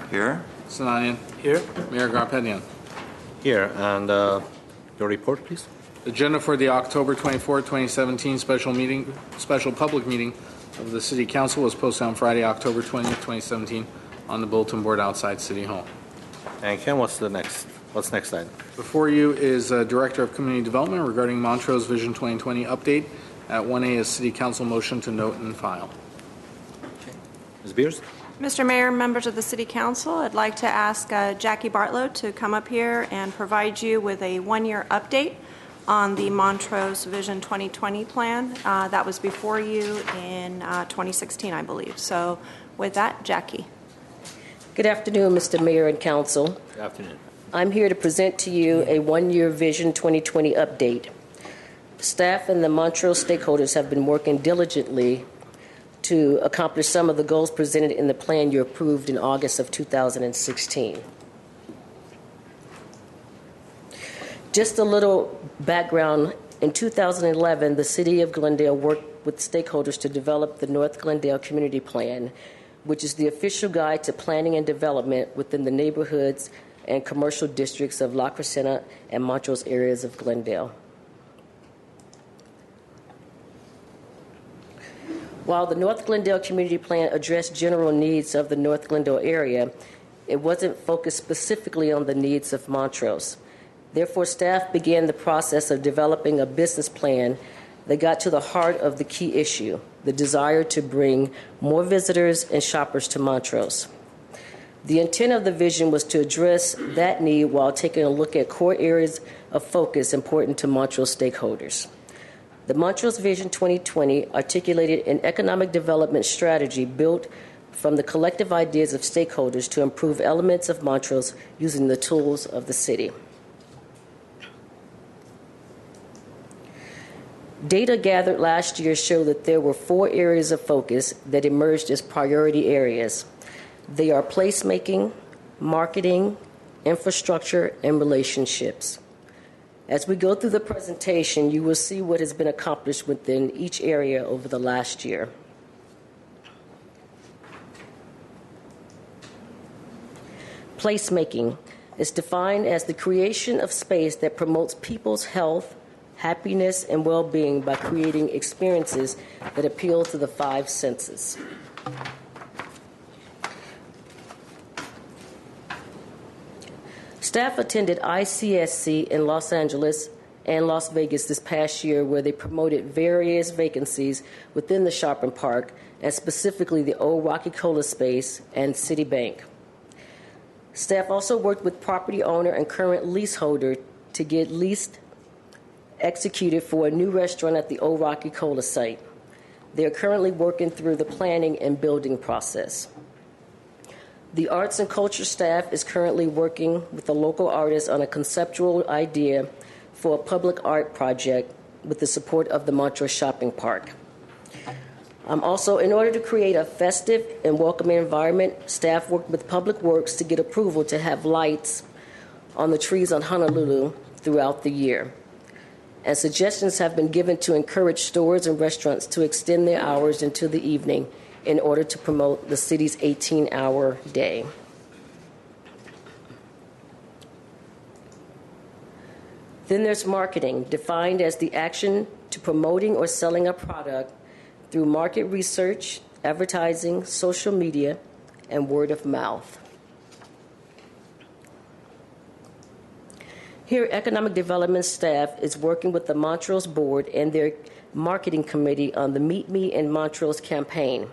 Here. Sinanian. Here. Mayor Garpetian. Here. And your report, please. Agenda for the October 24, 2017 special public meeting of the City Council was posted on Friday, October 20th, 2017 on the bulletin board outside City Hall. And Ken, what's next item? Before you is Director of Community Development regarding Montrose Vision 2020 update. At 1A is City Council motion to note and file. Okay. Ms. Beers? Mr. Mayor, members of the City Council, I'd like to ask Jackie Bartlow to come up here and provide you with a one-year update on the Montrose Vision 2020 plan. That was before you in 2016, I believe. So with that, Jackie. Good afternoon, Mr. Mayor and Council. Good afternoon. I'm here to present to you a one-year Vision 2020 update. Staff and the Montrose stakeholders have been working diligently to accomplish some of the goals presented in the plan you approved in August of 2016. Just a little background. In 2011, the City of Glendale worked with stakeholders to develop the North Glendale Community Plan, which is the official guide to planning and development within the neighborhoods and commercial districts of La Crescenta and Montrose areas of Glendale. While the North Glendale Community Plan addressed general needs of the North Glendale area, it wasn't focused specifically on the needs of Montrose. Therefore, staff began the process of developing a business plan that got to the heart of the key issue, the desire to bring more visitors and shoppers to Montrose. The intent of the vision was to address that need while taking a look at core areas of focus important to Montrose stakeholders. The Montrose Vision 2020 articulated an economic development strategy built from the collective ideas of stakeholders to improve elements of Montrose using the tools of the city. Data gathered last year showed that there were 4 areas of focus that emerged as priority areas. They are placemaking, marketing, infrastructure, and relationships. As we go through the presentation, you will see what has been accomplished within each area over the last year. Placemaking is defined as the creation of space that promotes people's health, happiness, and well-being by creating experiences that appeal to the 5 senses. Staff attended ICSC in Los Angeles and Las Vegas this past year, where they promoted various vacancies within the shopping park, and specifically the old Rocky Cola space and Citibank. Staff also worked with property owner and current leaseholder to get lease executed for a new restaurant at the old Rocky Cola site. They are currently working through the planning and building process. The arts and culture staff is currently working with a local artist on a conceptual idea for a public art project with the support of the Montrose Shopping Park. Also, in order to create a festive and welcoming environment, staff worked with Public Works to get approval to have lights on the trees on Honolulu throughout the year. And suggestions have been given to encourage stores and restaurants to extend their hours into the evening in order to promote the city's 18-hour day. Then there's marketing, defined as the action to promoting or selling a product through market research, advertising, social media, and word of mouth. Here, Economic Development staff is working with the Montrose Board and their marketing committee on the Meet Me in Montrose campaign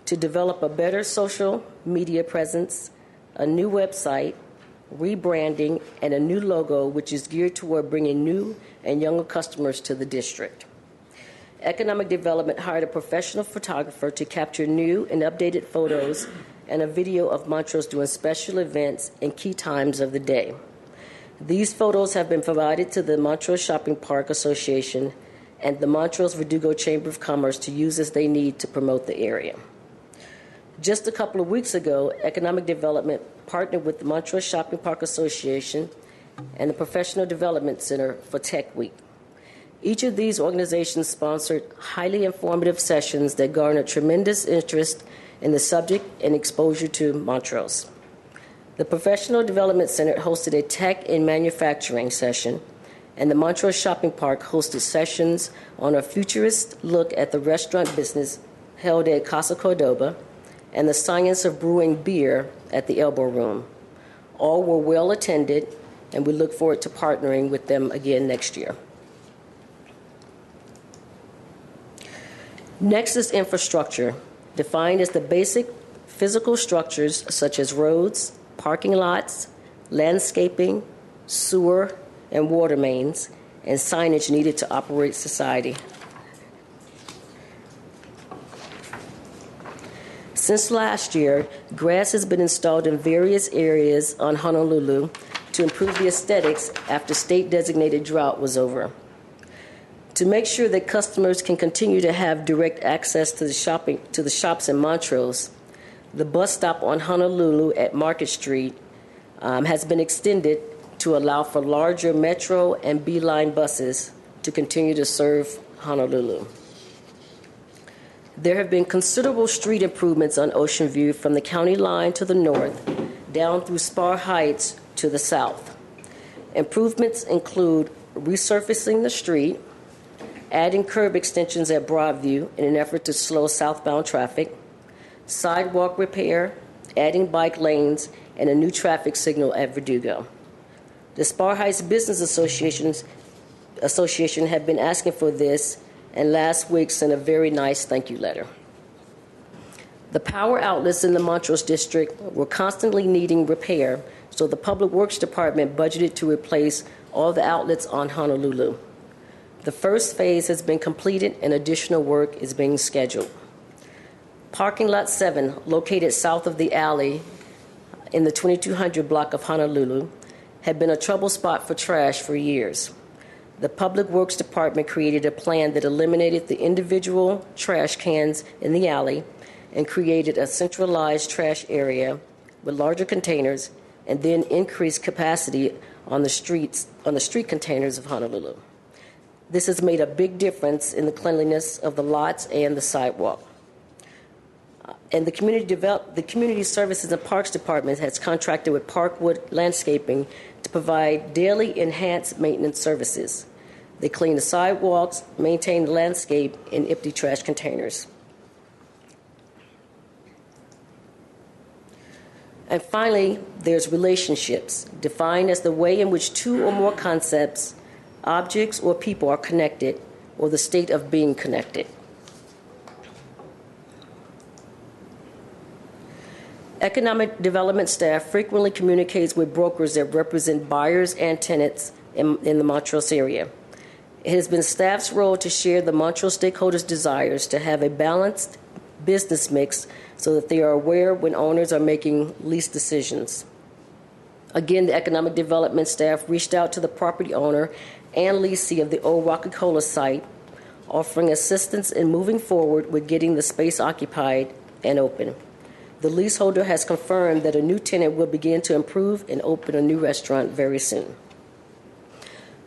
to develop a better social media presence, a new website, rebranding, and a new logo, which is geared toward bringing new and younger customers to the district. Economic Development hired a professional photographer to capture new and updated photos and a video of Montrose during special events and key times of the day. These photos have been provided to the Montrose Shopping Park Association and the Montrose Verdugo Chamber of Commerce to use as they need to promote the area. Just a couple of weeks ago, Economic Development partnered with the Montrose Shopping Park Association and the Professional Development Center for Tech Week. Each of these organizations sponsored highly informative sessions that garnered tremendous interest and the subject and exposure to Montrose. The Professional Development Center hosted a tech and manufacturing session, and the Montrose Shopping Park hosted sessions on a futurist look at the restaurant business held at Casa Cordoba and the science of brewing beer at the Elbow Room. All were well attended, and we look forward to partnering with them again next year. Next is infrastructure, defined as the basic physical structures such as roads, parking lots, landscaping, sewer and water mains, and signage needed to operate society. Since last year, grass has been installed in various areas on Honolulu to improve the aesthetics after state-designated drought was over. To make sure that customers can continue to have direct access to the shops in Montrose, the bus stop on Honolulu at Market Street has been extended to allow for larger Metro and B-Line buses to continue to serve Honolulu. There have been considerable street improvements on Ocean View from the county line to the north, down through Spar Heights to the south. Improvements include resurfacing the street, adding curb extensions at Broadview in an effort to slow southbound traffic, sidewalk repair, adding bike lanes, and a new traffic signal at Verdugo. The Spar Heights Business Association have been asking for this, and last week sent a very nice thank you letter. The power outlets in the Montrose district were constantly needing repair, so the Public Works Department budgeted to replace all the outlets on Honolulu. The first phase has been completed and additional work is being scheduled. Parking Lot 7, located south of the alley in the 2200 block of Honolulu, had been a trouble spot for trash for years. The Public Works Department created a plan that eliminated the individual trash cans in the alley and created a centralized trash area with larger containers and then increased capacity on the street containers of Honolulu. This has made a big difference in the cleanliness of the lots and the sidewalk. And the Community Services and Parks Department has contracted with Parkwood Landscaping to provide daily enhanced maintenance services. They clean the sidewalks, maintain the landscape, and empty trash containers. And finally, there's relationships, defined as the way in which two or more concepts, objects, or people are connected, or the state of being connected. Economic development staff frequently communicates with brokers that represent buyers and tenants in the Montrose area. It has been staff's role to share the Montrose stakeholders' desires to have a balanced business mix so that they are aware when owners are making lease decisions. Again, the economic development staff reached out to the property owner and leasee of the old Rocky-Cola site, offering assistance in moving forward with getting the space occupied and open. The leaseholder has confirmed that a new tenant will begin to improve and open a new restaurant very soon.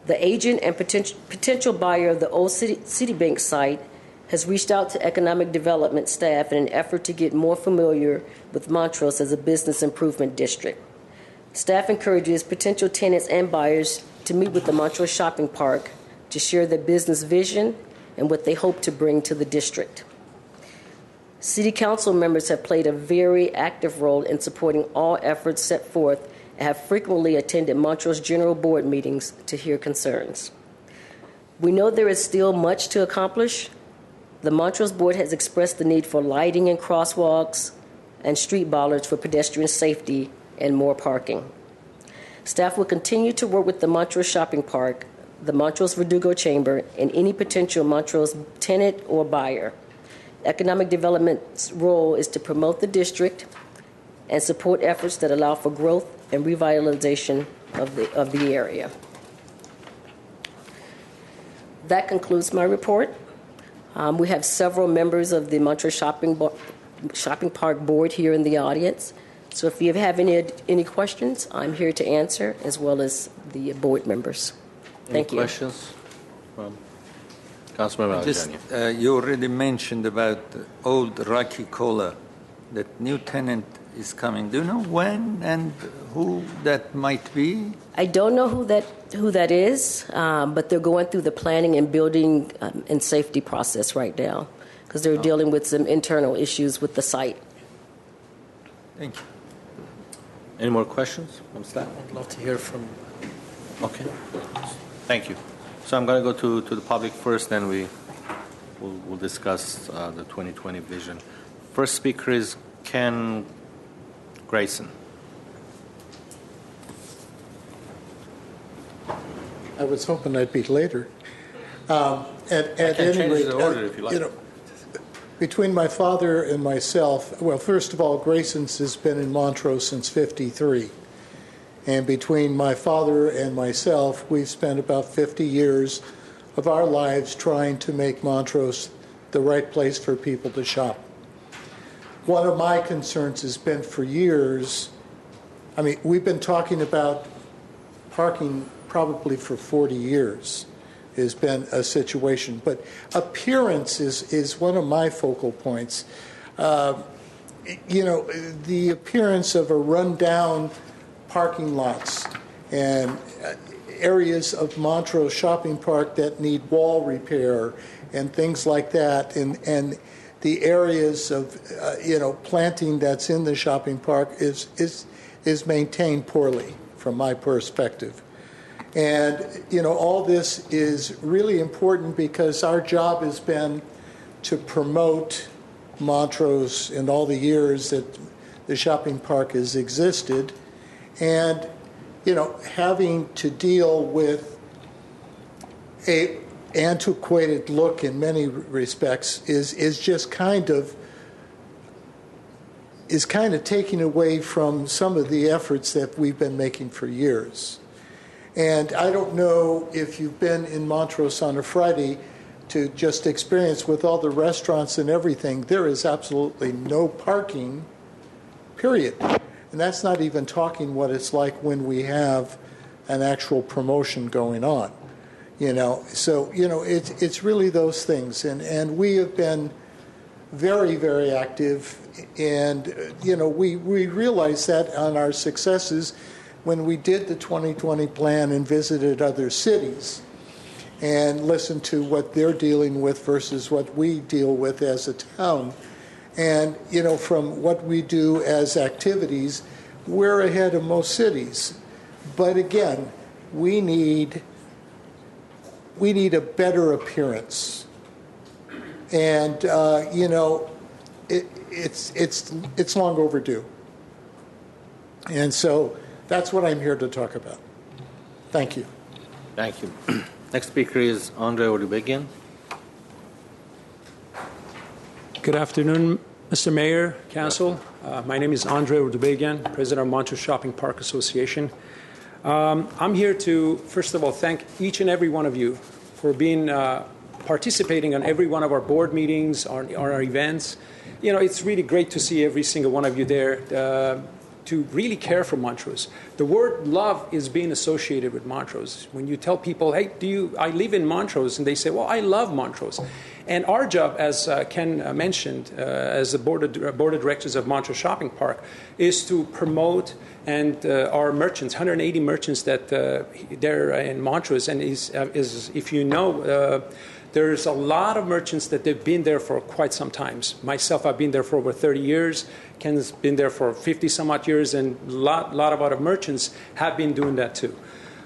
The agent and potential buyer of the old Citibank site has reached out to economic development staff in an effort to get more familiar with Montrose as a business improvement district. Staff encourages potential tenants and buyers to meet with the Montrose Shopping Park to share their business vision and what they hope to bring to the district. City Council members have played a very active role in supporting all efforts set forth and have frequently attended Montrose General Board meetings to hear concerns. We know there is still much to accomplish. The Montrose Board has expressed the need for lighting and crosswalks and street bollards for pedestrian safety and more parking. Staff will continue to work with the Montrose Shopping Park, the Montrose Verdugo Chamber, and any potential Montrose tenant or buyer. Economic development's role is to promote the district and support efforts that allow for growth and revitalization of the area. That concludes my report. We have several members of the Montrose Shopping Park Board here in the audience. So if you have any questions, I'm here to answer, as well as the board members. Thank you. Any questions from Councilmember Alexander? You already mentioned about old Rocky Cola that new tenant is coming. Do you know when and who that might be? I don't know who that is, but they're going through the planning and building and safety process right now because they're dealing with some internal issues with the site. Thank you. Any more questions from staff? I'd love to hear from. Okay. Thank you. So I'm going to go to the public first, then we'll discuss the 2020 vision. First speaker is Ken Grayson. I was hoping I'd be later. At can any change rate, the order if you like. Between my father and myself, well, first of all, Grayson's has been in Montrose since '53. And between my father and myself, we've spent about 50 years of our lives trying to make Montrose the right place for people to shop. One of my concerns has been for years, I mean, we've been talking about parking probably for 40 years has been a situation. But appearance is one of my focal points. The appearance of a rundown parking lots and areas of Montrose Shopping Park that need wall repair and things like that, and the areas of planting that's in the shopping park is maintained poorly from my perspective. And all this is really important because our job has been to promote Montrose in all the years that the shopping park has existed. And, having to deal with a antiquated look in many respects is just kind of taking away from some of the efforts that we've been making for years. And I don't know if you've been in Montrose on a Friday to just experience with all the restaurants and everything, there is absolutely no parking, period. And that's not even talking what it's like when we have an actual promotion going on, So, it's really those things. And we have been very, very active. And, we realized that on our successes when we did the 2020 plan and visited other cities and listened to what they're dealing with versus what we deal with as a town. And, from what we do as activities, we're ahead of most cities. But again, we need a better appearance. And, it's long overdue. And so that's what I'm here to talk about. Thank you. Thank you. Next speaker is Andre Orubegian. Good afternoon, Mr. Mayor, Council. My name is Andre Urdubegian, President of Montrose Shopping Park Association. I'm here to, first of all, thank each and every one of you for participating on every one of our board meetings, on our events. It's really great to see every single one of you there to really care for Montrose. The word love is being associated with Montrose. When you tell people, hey, I live in Montrose, and they say, well, I love Montrose. And our job, as Ken mentioned, as the board of directors of Montrose Shopping Park, is to promote and our merchants, 180 merchants that they're in Montrose, and is if you know, there's a lot of merchants that they've been there for quite some times. Myself, I've been there for over 30 years. Ken's been there for 50 some odd years, and a lot of other merchants have been doing that too.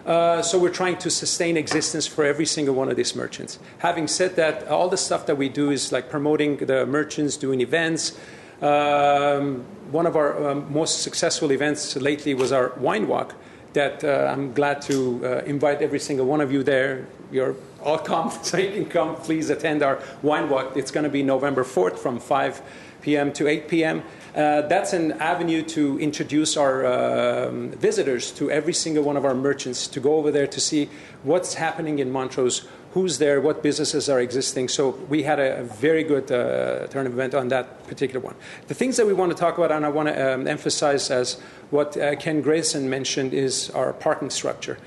So we're trying to sustain existence for every single one of these merchants. Having said that, all the stuff that we do is like promoting the merchants, doing events. One of our most successful events lately was our wine walk that I'm glad to invite every single one of you there. You're all come, so you can come. Please attend our wine walk. It's going to be November 4th from 5 p.m. to 8 p.m. That's an avenue to introduce our visitors to every single one of our merchants, to go over there to see what's happening in Montrose, who's there, what businesses are existing. So we had a very good turn event on that particular one. The things that we want to talk about, and I want to emphasize as what Ken Grayson mentioned, is our parking structure.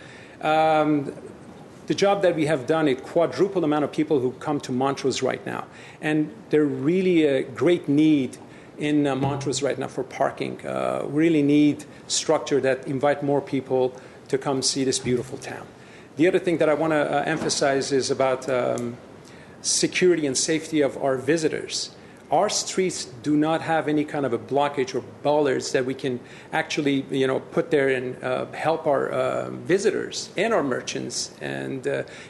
The job that we have done, it quadrupled the amount of people who come to Montrose right now. And they're really a great need in Montrose right now for parking. We really need structure that invite more people to come see this beautiful town. The other thing that I want to emphasize is about security and safety of our visitors. Our streets do not have any kind of a blockage or bollards that we can actually, put there and help our visitors and our merchants. And,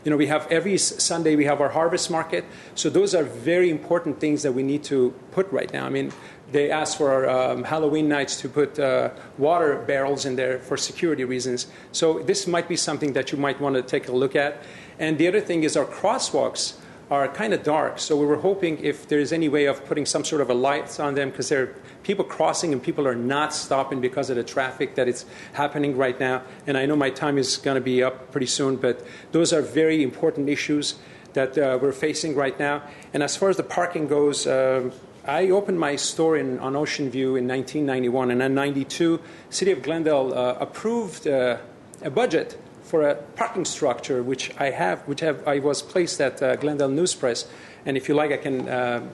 we have every Sunday we have our harvest market. So those are very important things that we need to put right now. I mean, they asked for our Halloween nights to put water barrels in there for security reasons. So this might be something that you might want to take a look at. And the other thing is our crosswalks are kind of dark. So we were hoping if there's any way of putting some sort of a lights on them, because there are people crossing and people are not stopping because of the traffic that is happening right now. And I know my time is going to be up pretty soon, but those are very important issues that we're facing right now. And as far as the parking goes, I opened my store on Ocean View in 1991, and in 92, City of Glendale approved a budget for a parking structure, which I was placed at Glendale News Press, and if you like, I can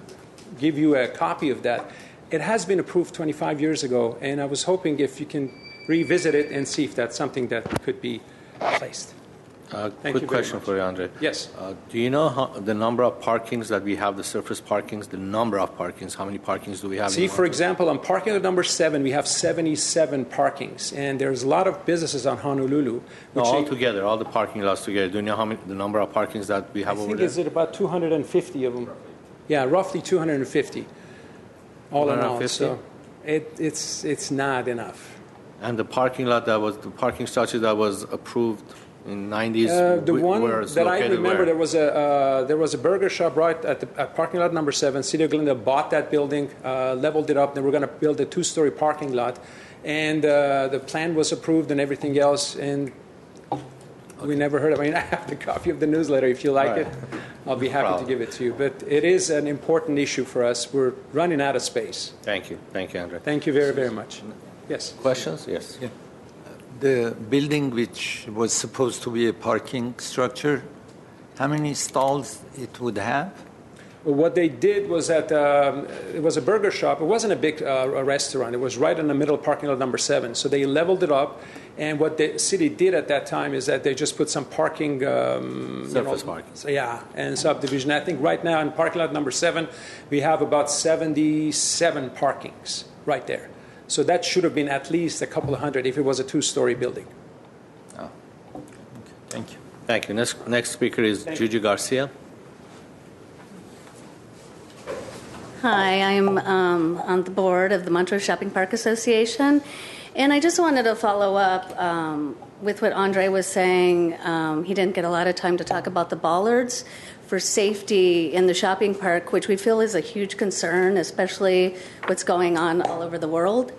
give you a copy of that. It has been approved 25 years ago, and I was hoping if you can revisit it and see if that's something that could be placed. Quick question for you, Andre. Yes. Do you know the number of parkings that we have, the surface parkings, the number of parkings? How many parkings do we have? See, for example, on parking lot number 7, we have 77 parkings, and there's a lot of businesses on Honolulu. No, all together, all the parking lots together. Do you know the number of parkings that we have over there? I think it's about 250 of them. Yeah, roughly 250. All in all. So it's not enough. And the parking lot the parking structure that was approved in 90s. The one that I remember, there was a burger shop right at parking lot number 7. City of Glendale bought that building, leveled it up. Then we're going to build a 2-story parking lot, and the plan was approved and everything else. And we never heard of it. I mean, I have the copy of the newsletter. If you like it, I'll be happy to give it to you. But it is an important issue for us. We're running out of space. Thank you, Andre. Thank you very, very much. Yes. Questions? Yes. Yeah. The building, which was supposed to be a parking structure, how many stalls it would have? Well, what they did was that it was a burger shop. It wasn't a big a restaurant. It was right in the middle of parking lot number 7. So they leveled it up. And what the city did at that time is that they just put some parking. Surface parking. So, yeah, and subdivision. I think right now in parking lot number 7, we have about 77 parkings right there. So that should have been at least a couple of hundred if it was a 2-story building. Oh. Okay. Thank you. Thank you. Next speaker is Gigi Garcia. Hi, I'm on the board of the Montrose Shopping Park Association, and I just wanted to follow up with what Andre was saying. He didn't get a lot of time to talk about the bollards for safety in the shopping park, which we feel is a huge concern, especially what's going on all over the world.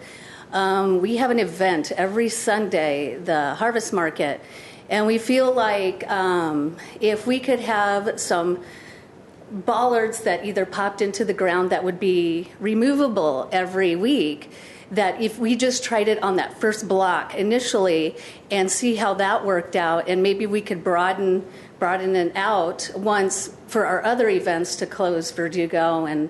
We have an event every Sunday, the Harvest Market, and we feel like if we could have some bollards that either popped into the ground that would be removable every week, that if we just tried it on that first block initially and see how that worked out, and maybe we could broaden it out once for our other events to close Verdugo and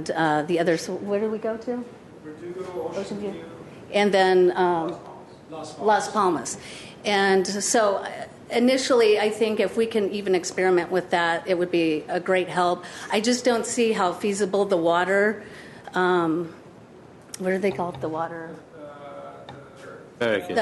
the others. Where did we go to? Verdugo, Ocean View. And then Las Palmas. And so initially, I think if we can even experiment with that, it would be a great help. I just don't see how feasible the water, what do they call it, the water? Barricades.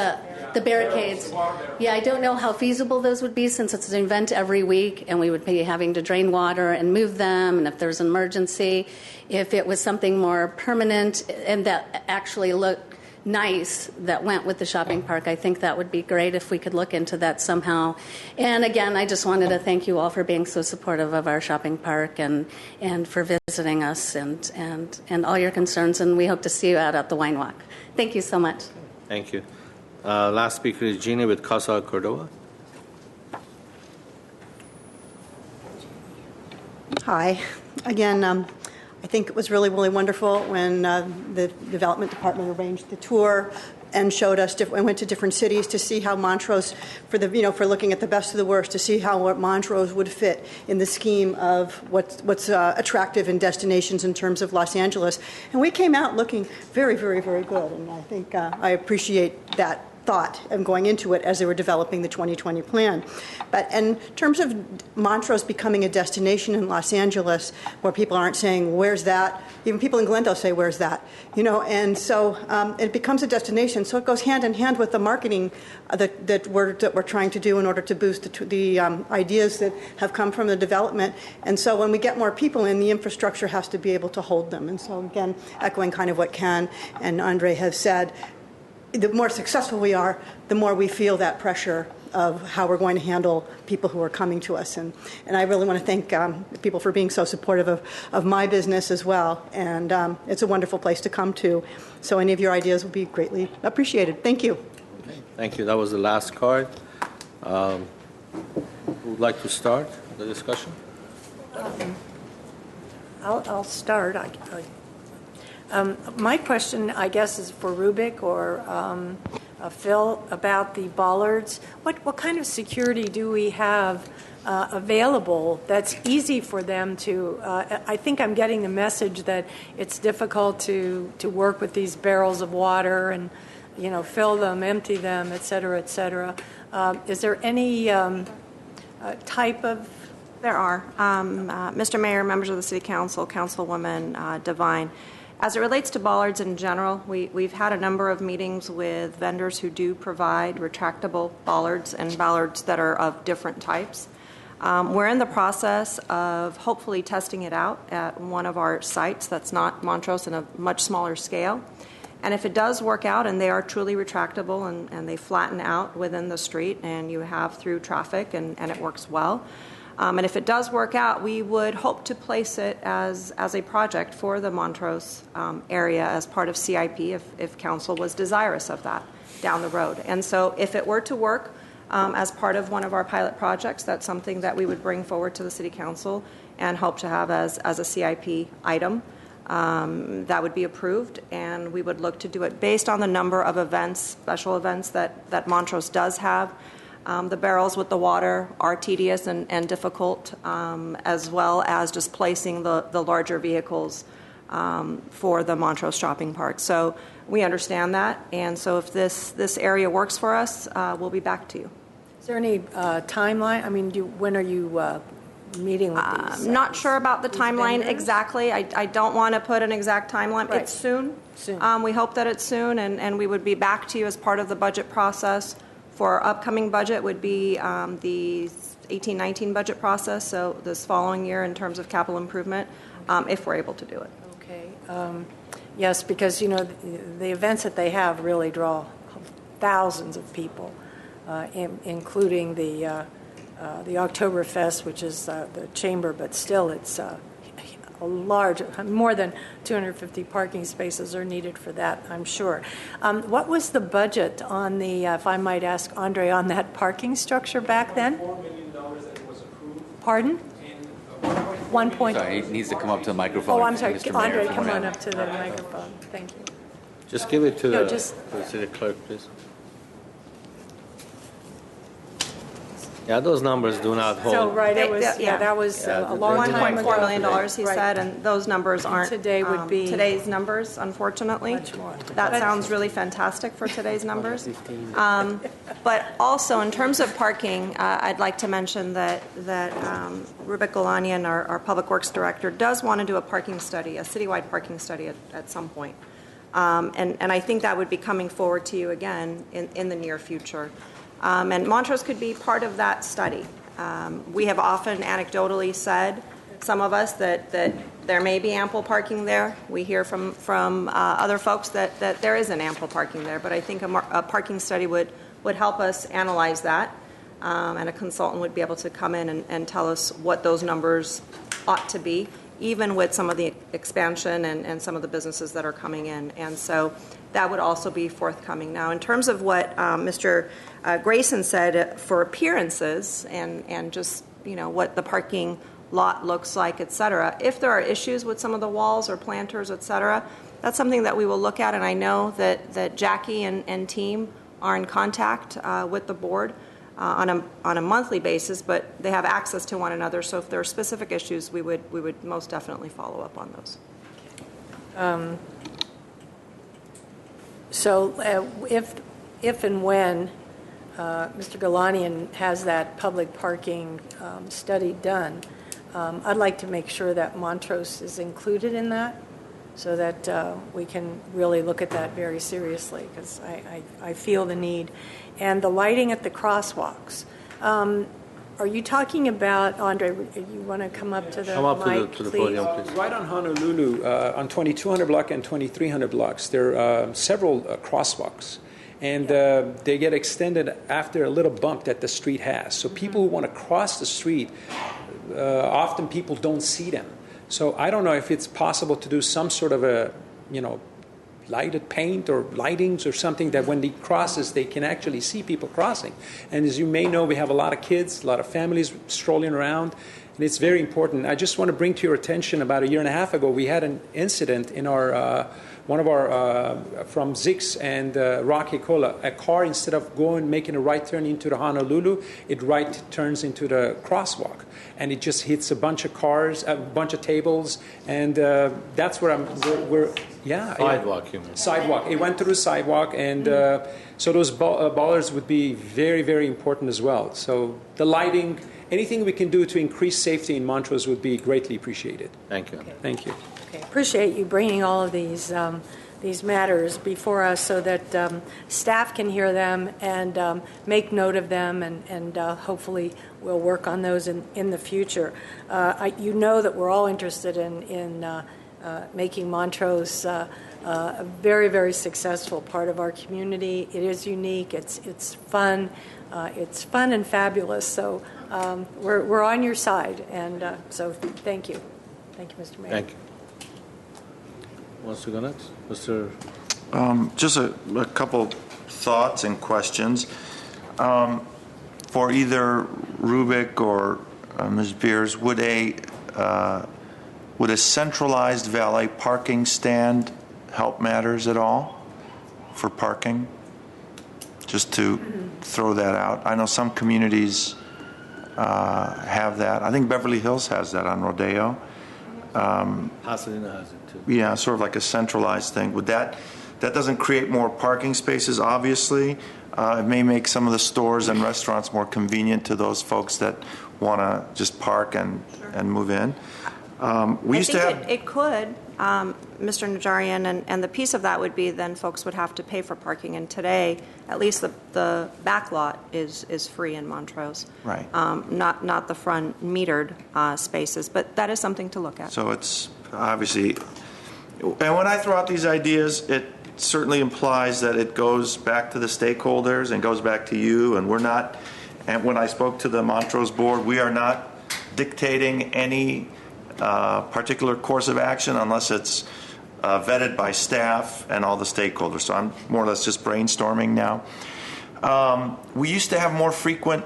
The barricades. Yeah, I don't know how feasible those would be since it's an event every week and we would be having to drain water and move them, and if there's an emergency. If it was something more permanent and that actually looked nice that went with the shopping park, I think that would be great if we could look into that somehow. And again, I just wanted to thank you all for being so supportive of our shopping park and for visiting us and all your concerns, and we hope to see you out at the Wine Walk. Thank you so much. Thank you. Last speaker is Gina with Casa Cordova. Hi. Again, I think it was really, really wonderful when the development department arranged the tour and showed us. I went to different cities to see how Montrose, for looking at the best of the worst, to see how Montrose would fit in the scheme of what's attractive in destinations in terms of Los Angeles. And we came out looking very, very, very good. And I think I appreciate that thought and going into it as they were developing the 2020 plan. But in terms of Montrose becoming a destination in Los Angeles where people aren't saying, where's that? Even people in Glendale say, where's that? And so it becomes a destination. So it goes hand in hand with the marketing that we're trying to do in order to boost the ideas that have come from the development. And so when we get more people in, the infrastructure has to be able to hold them. And so again, echoing kind of what Ken and Andre have said, the more successful we are, the more we feel that pressure of how we're going to handle people who are coming to us. And I really want to thank people for being so supportive of my business as well. And it's a wonderful place to come to. So any of your ideas will be greatly appreciated. Thank you. Okay. Thank you. That was the last card. Who would like to start the discussion? I'll start. My question, I guess, is for Rubik or Phil about the bollards. What kind of security do we have available that's easy for them to? I think I'm getting the message that it's difficult to work with these barrels of water and fill them, empty them, et cetera, et cetera. Is there any type of? There are. Mr. Mayor, members of the City Council, Councilwoman Devine. As it relates to bollards in general, we've had a number of meetings with vendors who do provide retractable bollards and bollards that are of different types. We're in the process of hopefully testing it out at one of our sites that's not Montrose in a much smaller scale. And if it does work out and they are truly retractable and they flatten out within the street and you have through traffic and it works well, and if it does work out, we would hope to place it as a project for the Montrose area as part of CIP if council was desirous of that down the road. And so if it were to work as part of one of our pilot projects, that's something that we would bring forward to the City Council and hope to have as a CIP item that would be approved. And we would look to do it based on the number of events, special events that Montrose does have. The barrels with the water are tedious and difficult, as well as just placing the larger vehicles for the Montrose Shopping Park. So we understand that, and so if this area works for us, we'll be back to you. Is there any timeline? I mean, when are you meeting with these? Not sure about the timeline vendors? exactly. I don't want to put an exact timeline. Right. It's soon. Soon. We hope that it's soon, and we would be back to you as part of the budget process. For our upcoming budget would be the 18-19 budget process, so this following year in terms of capital improvement, if we're able to do it. Okay. Yes, because, the events that they have really draw thousands of people, including the Oktoberfest, which is the chamber, but still it's a large, more than 250 parking spaces are needed for that, I'm sure. What was the budget on the, if I might ask Andre, on that parking structure back then? $4 million that was approved. Pardon? 1 point. Sorry, he needs to come up to the microphone. Oh, I'm sorry. Mr. Mayor, Andre, if you come wanna- on up to the microphone. Thank you. Just give it to No, the just- city clerk, please. Yeah, those numbers do not hold. So, right, it was, Yeah. that was Yeah, a long time ago. $1.4 million, he Right. said, and those numbers aren't today would be today's numbers, unfortunately. much more. That sounds really fantastic for today's numbers. But also, in terms of parking, I'd like to mention that Rubik Golanian, our Public Works Director, does want to do a parking study, a citywide parking study at some point. And I think that would be coming forward to you again in the near future. And Montrose could be part of that study. We have often anecdotally said, some of us, that there may be ample parking there. We hear from other folks that there isn't ample parking there. But I think a parking study would help us analyze that. And a consultant would be able to come in and tell us what those numbers ought to be, even with some of the expansion and some of the businesses that are coming in. And so that would also be forthcoming. Now, in terms of what Mr. Grayson said for appearances and just, what the parking lot looks like, et cetera. If there are issues with some of the walls or planters, et cetera, that's something that we will look at, and I know that Jackie and team are in contact with the board on a monthly basis, but they have access to one another, so if there are specific issues, we would most definitely follow up on those. If and when Mr. Galanian has that public parking study done, I'd like to make sure that Montrose is included in that, so that we can really look at that very seriously, because I feel the need. And the lighting at the crosswalks. Are you talking about, Andre, you want to come up to the mic, to the please? podium, please. Right on Honolulu, on 2200 block and 2300 blocks, there are several crosswalks. And they get extended after a little bump that the street has. So people who want to cross the street, often people don't see them. So I don't know if it's possible to do some sort of a, lighted paint or lightings or something that when he crosses, they can actually see people crossing. And as you may know, we have a lot of kids, a lot of families strolling around, and it's very important. I just want to bring to your attention, about a year and a half ago, we had an incident in our one of our, from Zix and Rocky Cola, a car, instead of making a right turn into the Honolulu, it right turns into the crosswalk. And it just hits a bunch of cars, a bunch of tables, and that's where Sidewalk, you mean? Sidewalk. It went through the sidewalk, and so those bollards would be very, very important as well. So the lighting, anything we can do to increase safety in Montrose would be greatly appreciated. Thank you. Okay. Thank you. Okay. Appreciate you bringing all of these matters before us, so that staff can hear them and make note of them, and hopefully we'll work on those in the future. You know that we're all interested in making Montrose a very, very successful part of our community. It is unique. It's fun. It's fun and fabulous. So we're on your side, and so thank you. Thank you, Mr. Mayor. Thank you. Wants to go next? Mr. Just a couple thoughts and questions. For either Rubik or Ms. Beers, would a centralized valet parking stand help matters at all for parking? Just to throw that out. I know some communities have that. I think Beverly Hills has that on Rodeo. Pasadena has it too. Yeah, sort of like a centralized thing. Would that doesn't create more parking spaces, obviously. It may make some of the stores and restaurants more convenient to those folks that want to just park and move in. It could, Mr. Najarian, and the piece of that would be then folks would have to pay for parking. And today, at least the back lot is free in Montrose. Right. Not the front metered spaces, but that is something to look at. So it's obviously, and when I throw out these ideas, it certainly implies that it goes back to the stakeholders and goes back to you, and we're not, and when I spoke to the Montrose board, we are not dictating any particular course of action unless it's vetted by staff and all the stakeholders. So I'm more or less just brainstorming now. We used to have more frequent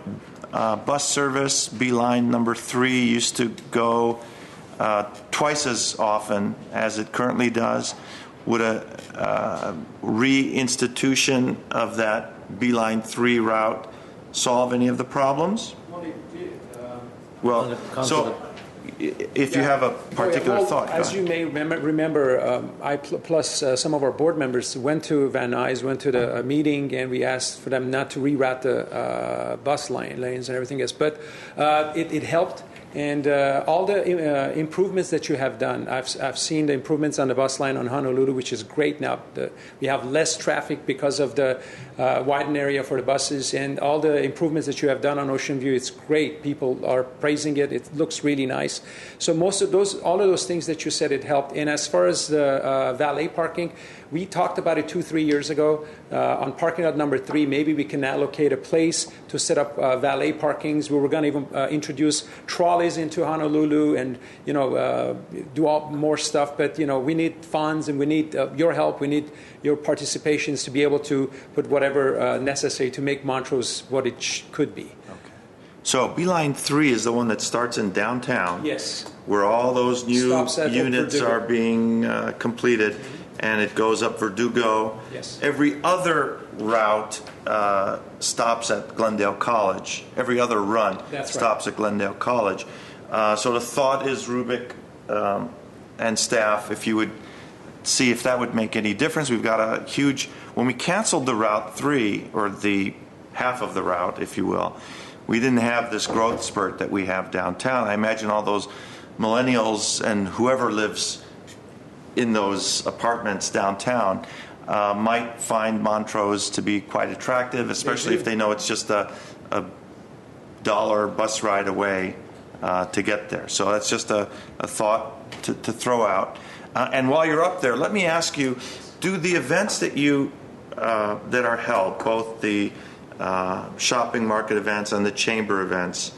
bus service. B-Line number 3 used to go twice as often as it currently does. Would a reinstitution of that B-Line 3 route solve any of the problems? Well, so if you have a particular thought. As you may remember, I plus some of our board members went to Van Nuys, went to the meeting, and we asked for them not to reroute the bus lanes and everything else. But it helped. And all the improvements that you have done, I've seen the improvements on the bus line on Honolulu, which is great now. We have less traffic because of the widened area for the buses, and all the improvements that you have done on Ocean View, it's great. People are praising it. It looks really nice. So all of those things that you said, it helped. And as far as the valet parking, we talked about it 2-3 years ago on parking lot number 3. Maybe we can allocate a place to set up valet parkings. We were going to even introduce trolleys into Honolulu and do more stuff. But we need funds and we need your help. We need your participations to be able to put whatever necessary to make Montrose what it could be. Okay. So Beeline 3 is the one that starts in downtown. Yes. Where all those new Stops at units Verdugo. are being completed, and it goes up Verdugo. Yes. Every other route stops at Glendale College. Every other run That's right. stops at Glendale College. So the thought is, Rubik and staff, if you would see if that would make any difference. We've got a huge, when we canceled the Route 3, or the half of the route, if you will, we didn't have this growth spurt that we have downtown. I imagine all those millennials and whoever lives in those apartments downtown might find Montrose to be quite attractive, especially if they know it's just a $1 bus ride away to get there. So that's just a thought to throw out. And while you're up there, let me ask you, do the events that you that are held, both the shopping market events and the chamber events,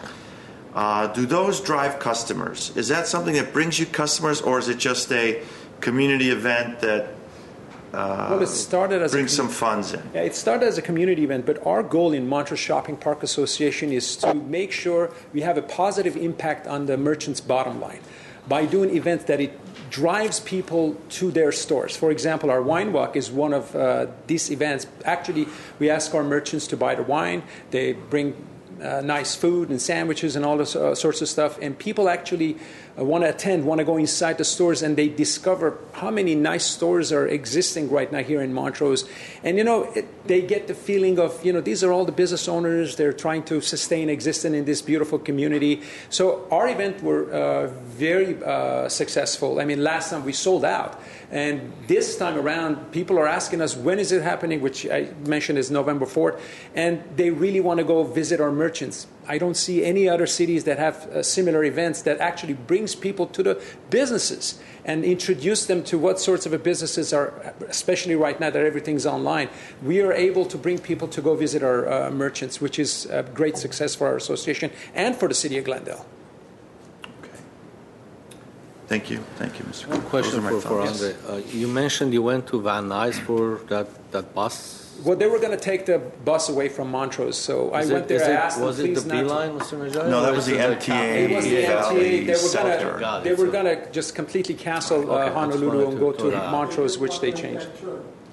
do those drive customers? Is that something that brings you customers, or is it just a community event that Well, it started as brings some funds in? Yeah, it started as a community event, but our goal in Montrose Shopping Park Association is to make sure we have a positive impact on the merchant's bottom line by doing events that it drives people to their stores. For example, our wine walk is one of these events. Actually, we ask our merchants to buy the wine. They bring nice food and sandwiches and all this sorts of stuff, and people actually want to attend, want to go inside the stores, and they discover how many nice stores are existing right now here in Montrose. And they get the feeling of, these are all the business owners, they're trying to sustain existence in this beautiful community. So our event were very successful. I mean, last time we sold out, and this time around people are asking us, when is it happening, which I mentioned is November 4th, and they really want to go visit our merchants. I don't see any other cities that have similar events that actually brings people to the businesses and introduce them to what sorts of businesses are, especially right now that everything's online. We are able to bring people to go visit our merchants, which is a great success for our association and for the city of Glendale. Okay. Thank you, Mr. One question Those are my for thoughts. Andre. You mentioned you went to Van Nuys for that bus. Well, they were going to take the bus away from Montrose, so I went there. I asked them, was it please the not to. Beeline, Mr. Najari? No, that or was is the it MTA. It was the Valley MTA. They were going to just completely cancel Okay, I just Honolulu wanted and go to- to Montrose, which they changed.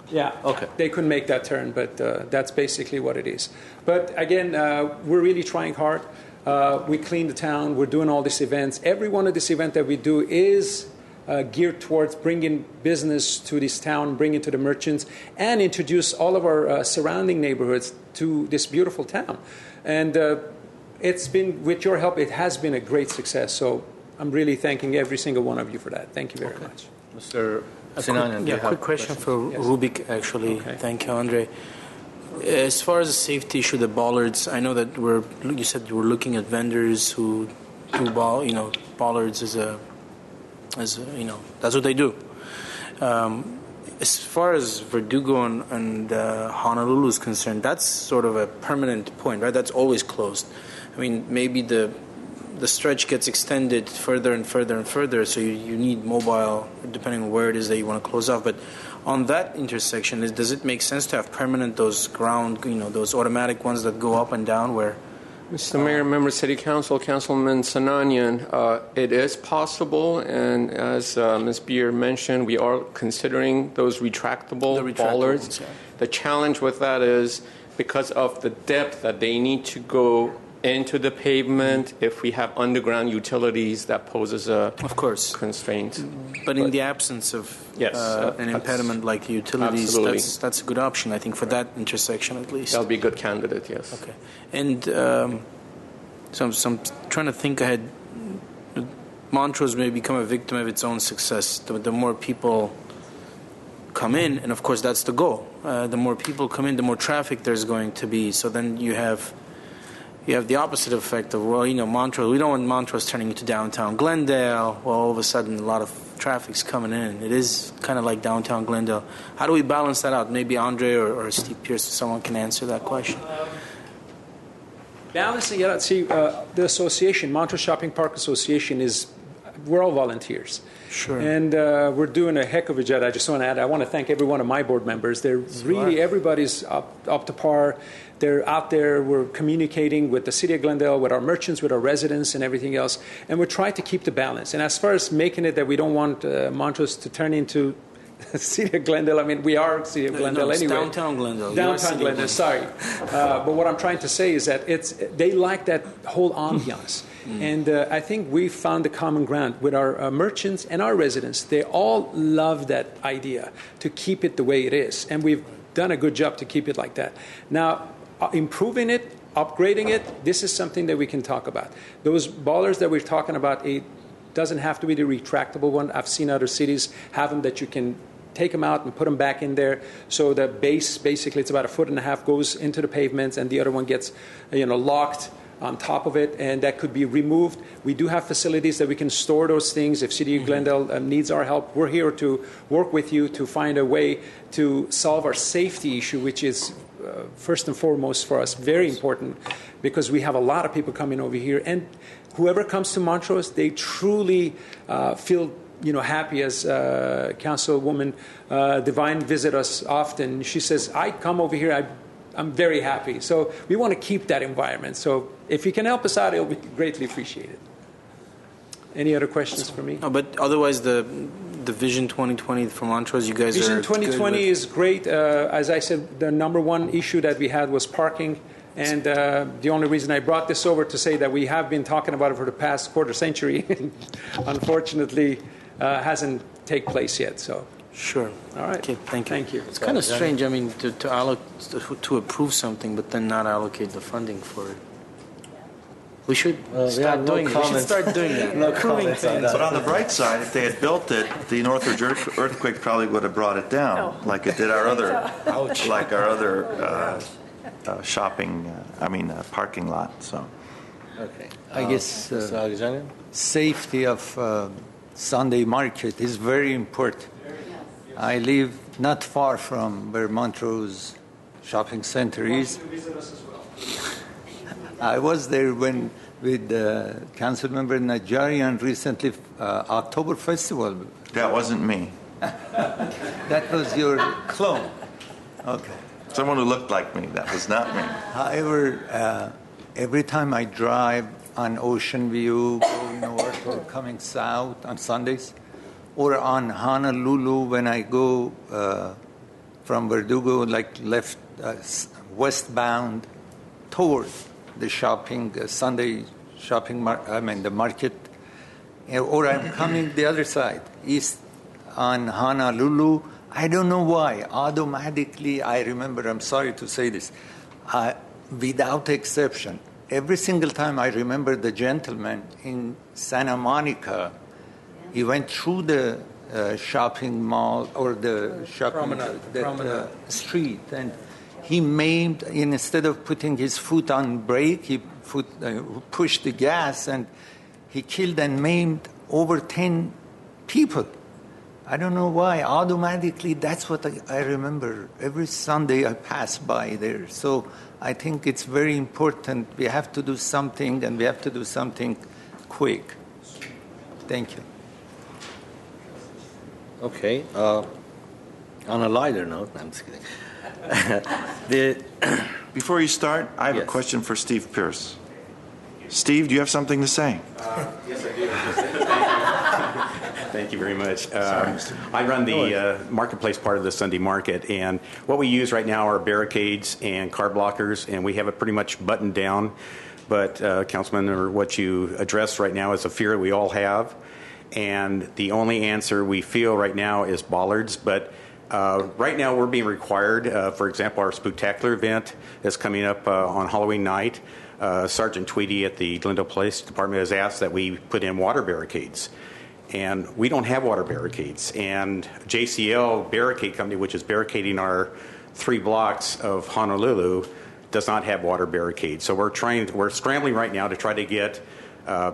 Yeah. Okay. They couldn't make that turn, but that's basically what it is. But again, we're really trying hard. We clean the town. We're doing all these events. Every one of these events that we do is geared towards bringing business to this town, bringing to the merchants, and introduce all of our surrounding neighborhoods to this beautiful town. And it's been, with your help, it has been a great success. So I'm really thanking every single one of you for that. Thank you very much. Mr. Sinanian, do you have quick question for Yes. Rubik, actually. Okay. Thank you, Andre. As far as the safety issue, the bollards, I know that you said you were looking at vendors who do bollards as that's what they do. As far as Verdugo and Honolulu is concerned, that's sort of a permanent point, right? That's always closed. I mean, maybe the stretch gets extended further and further and further, so you need mobile, depending on where it is that you want to close off. But on that intersection, does it make sense to have permanent, those ground, those automatic ones that go up and down where... Mr. Mayor, Member City Council, Councilman Sinanian, it is possible, and as Ms. Beer mentioned, we are considering those retractable bollards. ones, yeah. The challenge with that is because of the depth that they need to go into the pavement. If we have underground utilities, that poses a Of course. constraint. But in the absence of Yes, an that's- impediment like utilities, absolutely. that's a good option, I think, for that intersection at least. That'll be a good candidate, yes. Okay. And so I'm trying to think ahead. Montrose may become a victim of its own success. The more people come in, and of course that's the goal. The more people come in, the more traffic there's going to be. So then you have the opposite effect of, Montrose, we don't want Montrose turning into downtown Glendale. Well, all of a sudden, a lot of traffic's coming in. It is kind of like downtown Glendale. How do we balance that out? Maybe Andre or Steve Pierce, someone can answer that question. Balancing it out, see, the association, Montrose Shopping Park Association, is we're all volunteers. Sure. And we're doing a heck of a job. I just want to add, I want to thank every one of my board members. They're really, everybody's up to par. They're out there. We're communicating with the city of Glendale, with our merchants, with our residents, and everything else. And we're trying to keep the balance. And as far as making it that we don't want Montrose to turn into City of Glendale. I mean, we are City of Glendale it's anyway. downtown Glendale. Downtown Glendale, sorry. But what I'm trying to say is that they like that whole ambiance. And I think we found the common ground with our merchants and our residents. They all love that idea to keep it the way it is. And we've done a good job to keep it like that. Now, improving it, upgrading it, this is something that we can talk about. Those ballers that we're talking about, it doesn't have to be the retractable one. I've seen other cities have them that you can take them out and put them back in there. So the base, basically, it's about 1.5 feet, goes into the pavements, and the other one gets, locked on top of it, and that could be removed. We do have facilities that we can store those things. If City of Glendale needs our help, we're here to work with you to find a way to solve our safety issue, which is first and foremost for us very important, because we have a lot of people coming over here, and whoever comes to Montrose, they truly feel happy. As Councilwoman Devine visit us often, she says, I come over here, I'm very happy. So we want to keep that environment. So if you can help us out, it'll be greatly appreciated. Any other questions for me? No, but otherwise, the Vision 2020 for Montrose, you guys Vision are 2020 is great. As I said, the number one issue that we had was parking. And the only reason I brought this over to say that we have been talking about it for the past quarter century, unfortunately, hasn't taken place yet. So. Sure. All right. Okay, thank you. Thank you. It's kind of strange, I mean, to approve something but then not allocate the funding for it. We should start doing that. We should start doing that. Approving things. But on the bright side, if they had built it, the Northridge earthquake probably would have brought it down, like it did our other, shopping, parking lot. So, okay. I guess safety of Sunday market is very important. I live not far from where Montrose Shopping Center is. I was there with Councilmember Najarian recently, October Festival. That wasn't me. That was your clone. Okay. Someone who looked like me. That was not me. However, every time I drive on Ocean View, going north or coming south on Sundays, or on Honolulu when I go from Verdugo, left westbound toward the Sunday shopping, the market, or I'm coming the other side, east on Honolulu. I don't know why. Automatically, I remember, I'm sorry to say this, without exception, every single time I remember the gentleman in Santa Monica. He went through the shopping mall or the shopping street, and he maimed. Instead of putting his foot on brake, he pushed the gas, and he killed and maimed over 10 people. I don't know why. Automatically, that's what I remember. Every Sunday I pass by there. So I think it's very important. We have to do something, and we have to do something quick. Thank you. Okay. On a lighter note, I'm just kidding. Before you start, I have a question for Steve Pierce. Steve, do you have something to say? Yes, I do. Thank you very much. I run the marketplace part of the Sunday market, and what we use right now are barricades and car blockers, and we have it pretty much buttoned down. But, Councilman, or what you addressed right now is a fear we all have. And the only answer we feel right now is bollards. But right now we're being required, for example, our Spooktacular event is coming up on Halloween night. Sergeant Tweedy at the Glendale Police Department has asked that we put in water barricades. And we don't have water barricades. And JCL Barricade Company, which is barricading our 3 blocks of Honolulu, does not have water barricades. So we're scrambling right now to try to get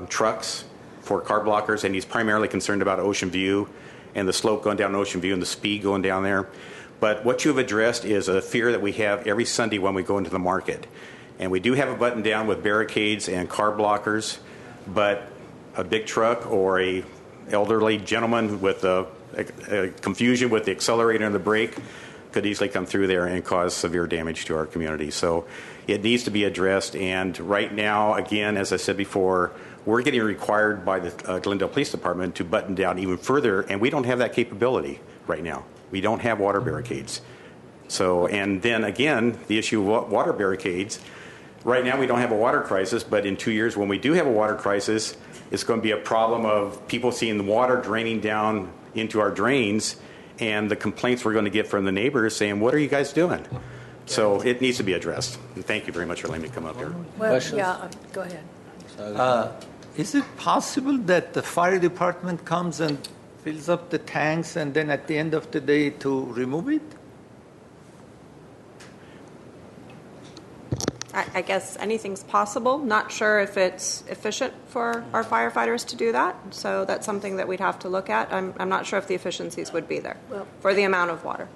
trucks for car blockers, and he's primarily concerned about Ocean View and the slope going down Ocean View and the speed going down there. But what you have addressed is a fear that we have every Sunday when we go into the market. And we do have a button down with barricades and car blockers, but a big truck or a elderly gentleman with a confusion with the accelerator and the brake could easily come through there and cause severe damage to our community. So it needs to be addressed. And right now, again, as I said before, we're getting required by the Glendale Police Department to button down even further, and we don't have that capability right now. We don't have water barricades. So, and then again, the issue of water barricades. Right now, we don't have a water crisis, but in 2 years, when we do have a water crisis, it's going to be a problem of people seeing the water draining down into our drains, and the complaints we're going to get from the neighbors saying, "What are you guys doing?" So it needs to be addressed. And thank you very much for letting me come up here. Well, yeah, go ahead. Is it possible that the fire department comes and fills up the tanks and then at the end of the day to remove it? I guess anything's possible. Not sure if it's efficient for our firefighters to do that. So that's something that we'd have to look at. I'm not sure if the efficiencies would be there for the amount of water.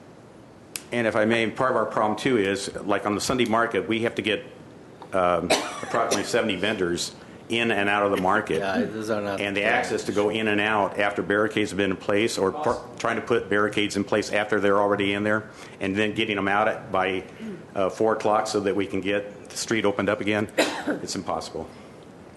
And if I may, part of our problem too is, like on the Sunday market, we have to get approximately 70 vendors in and out of the market. Yeah, those are not and the access to go in and out after barricades have been in place, or trying to put barricades in place after they're already in there, and then getting them out by 4 o'clock so that we can get the street opened up again, it's impossible.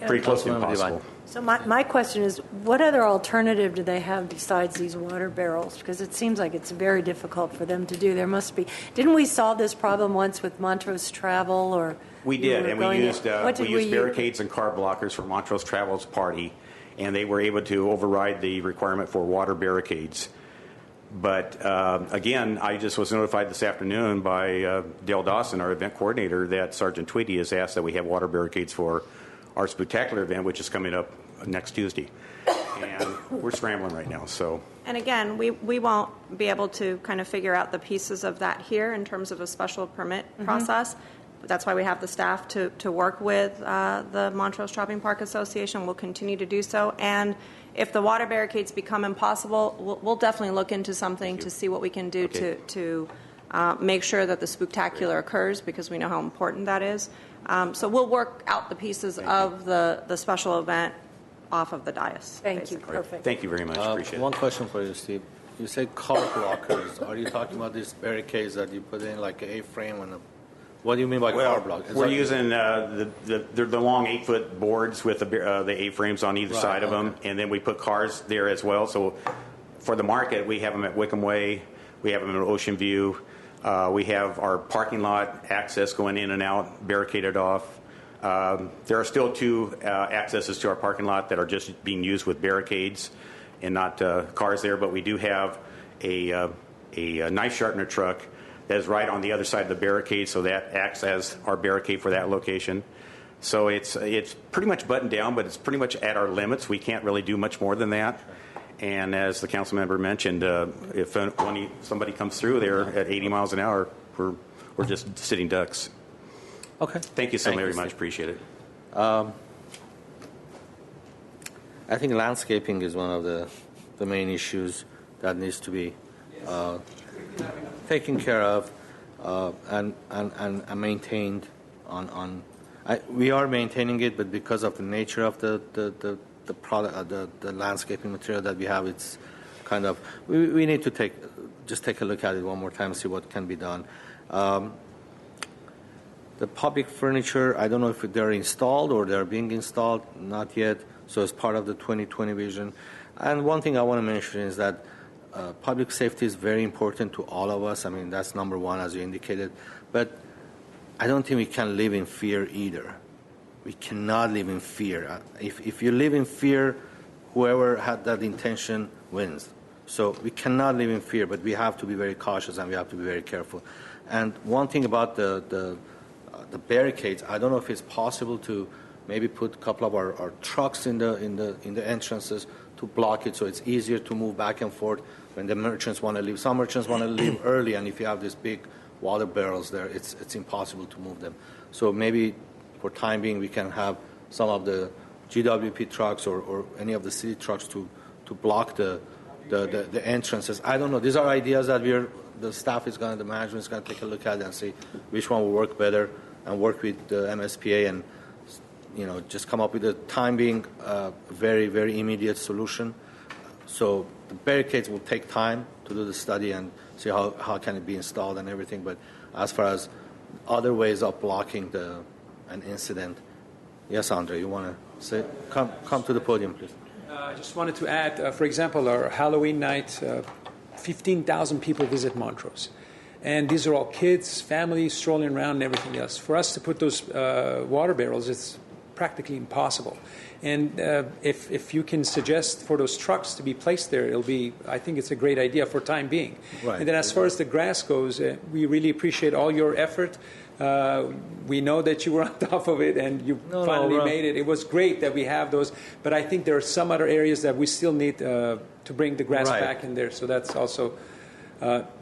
Pretty close to impossible. So my question is, what other alternative do they have besides these water barrels? Because it seems like it's very difficult for them to do. There must be. Didn't we solve this problem once with Montrose Travel? Or we did, and we used barricades and car blockers for Montrose Travel's party, and they were able to override the requirement for water barricades. But again, I just was notified this afternoon by Dale Dawson, our event coordinator, that Sergeant Tweedy has asked that we have water barricades for our spectacular event, which is coming up next Tuesday. And we're scrambling right now. So. And again, we won't be able to kind of figure out the pieces of that here in terms of a special permit process. That's why we have the staff to work with the Montrose Shopping Park Association. We'll continue to do so. And if the water barricades become impossible, we'll definitely look into something to see what we can do to make sure that the spectacular occurs, because we know how important that is. So we'll work out the pieces of the special event off of the dais. Thank you. Perfect. Thank you very much. Appreciate it. One question for you, Steve. You say car blockers. Are you talking about these barricades that you put in like an A-frame and what do you mean by car block? We're using the long 8-foot boards with the A-frames on either side of them, and then we put cars there as well. So for the market, we have them at Wickham Way, we have them at Ocean View, we have our parking lot access going in and out barricaded off. There are still 2 accesses to our parking lot that are just being used with barricades and not cars there, but we do have a knife sharpener truck that is right on the other side of the barricade, so that acts as our barricade for that location. So it's pretty much buttoned down, but it's pretty much at our limits. We can't really do much more than that. And as the council member mentioned, if somebody comes through there at 80 miles an hour, we're just sitting ducks. Okay. Thank you so very much. Appreciate it. I think landscaping is one of the main issues that needs to be taken care of and maintained we are maintaining it, but because of the nature of the product, the landscaping material that we have, it's kind of we need to take a look at it one more time and see what can be done. The public furniture, I don't know if they're installed or they're being installed, not yet. So it's part of the 2020 vision. And one thing I want to mention is that public safety is very important to all of us. I mean, that's number one, as you indicated. But I don't think we can live in fear either. We cannot live in fear. If you live in fear, whoever had that intention wins. So we cannot live in fear, but we have to be very cautious and we have to be very careful. And one thing about the barricades, I don't know if it's possible to maybe put a couple of our trucks in the entrances to block it, so it's easier to move back and forth when the merchants want to leave. Some merchants want to leave early, and if you have these big water barrels there, it's impossible to move them. So maybe for time being, we can have some of the GWP trucks or any of the city trucks to block the entrances. I don't know. These are ideas that the staff is the management is going to take a look at and see which one will work better, and work with the MSPA and just come up with a time being very, very immediate solution. So the barricades will take time to do the study and see how can it be installed and everything. But as far as other ways of blocking an incident, yes, Andre, you want to say? Come to the podium, please. I just wanted to add, for example, our Halloween night, 15,000 people visit Montrose. And these are all kids, families strolling around and everything else. For us to put those water barrels, it's practically impossible. And if you can suggest for those trucks to be placed there, I think it's a great idea for time being. Right. And then as far as the grass goes, we really appreciate all your effort. We know that you were on top of it and you finally made it. It was great that we have those, but I think there are some other areas that we still need to bring the grass back in there. So that's also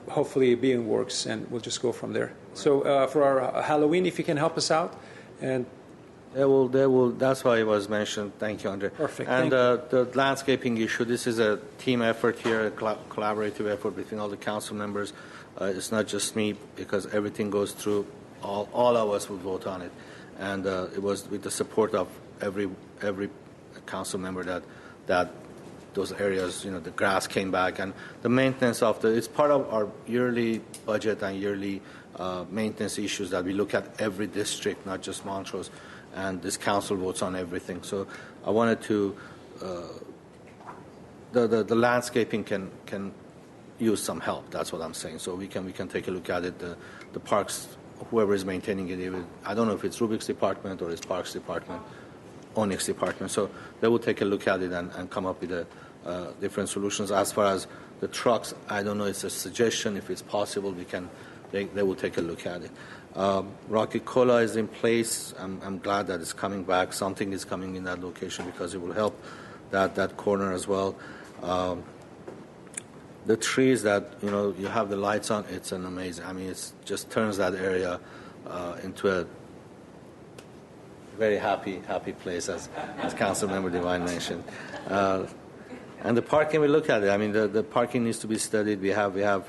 hopefully being works, and we'll just go from there. So for our Halloween, if you can help us out, and they will. That's why it was mentioned. Thank you, Andre. Perfect. And the landscaping issue. This is a team effort here, a collaborative effort between all the council members. It's not just me, because everything goes through. All of us will vote on it, and it was with the support of every council member that those areas, the grass came back, and the maintenance of it's part of our yearly budget and yearly maintenance issues that we look at every district, not just Montrose, and this council votes on everything. So I wanted to the landscaping can use some help. That's what I'm saying. So we can take a look at it. The parks. Whoever is maintaining it, I don't know if it's Rubik's department or it's Parks department, Onyx department. So they will take a look at it and come up with different solutions. As far as the trucks, I don't know. It's a suggestion. If it's possible, they will take a look at it. Rocky Cola is in place. I'm glad that it's coming back. Something is coming in that location because it will help that corner as well. The trees that you have the lights on, it's an amazing. I mean, it just turns that area into a very happy place, as Councilmember Devine mentioned. And the parking, we look at it. I mean, the parking needs to be studied. We have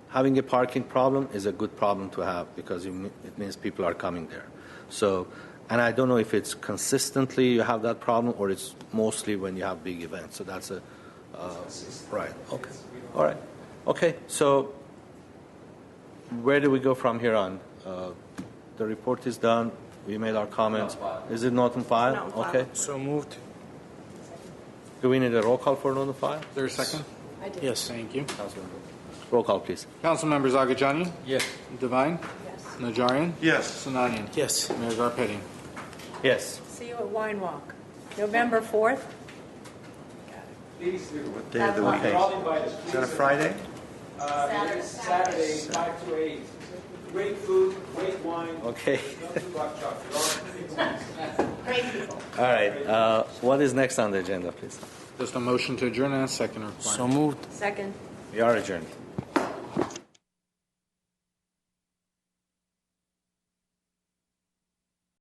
having a parking problem is a good problem to have, because it means people are coming there. So, and I don't know if it's consistently you have that problem or it's mostly when you have big events. So that's a right. Okay. All right. Okay. So where do we go from here on? The report is done. We made our comments. Is it not on file? Okay. So moved. Do we need a roll call for not on file? Is there a second? I did. Yes. Thank you. Roll call, please. Council members Agajani? yes. Devine? Yes. Najarian? Yes. Sinanian? Yes. Mayor Garpetti? Yes. See you at Wine Walk, November 4th. What day of the week? Is that a Friday? Saturday, 5 to 8. Great food, great wine. Okay. Great people. All right. What is next on the agenda, please? Just a motion to adjourn and a second required. So moved. Second. We are adjourned.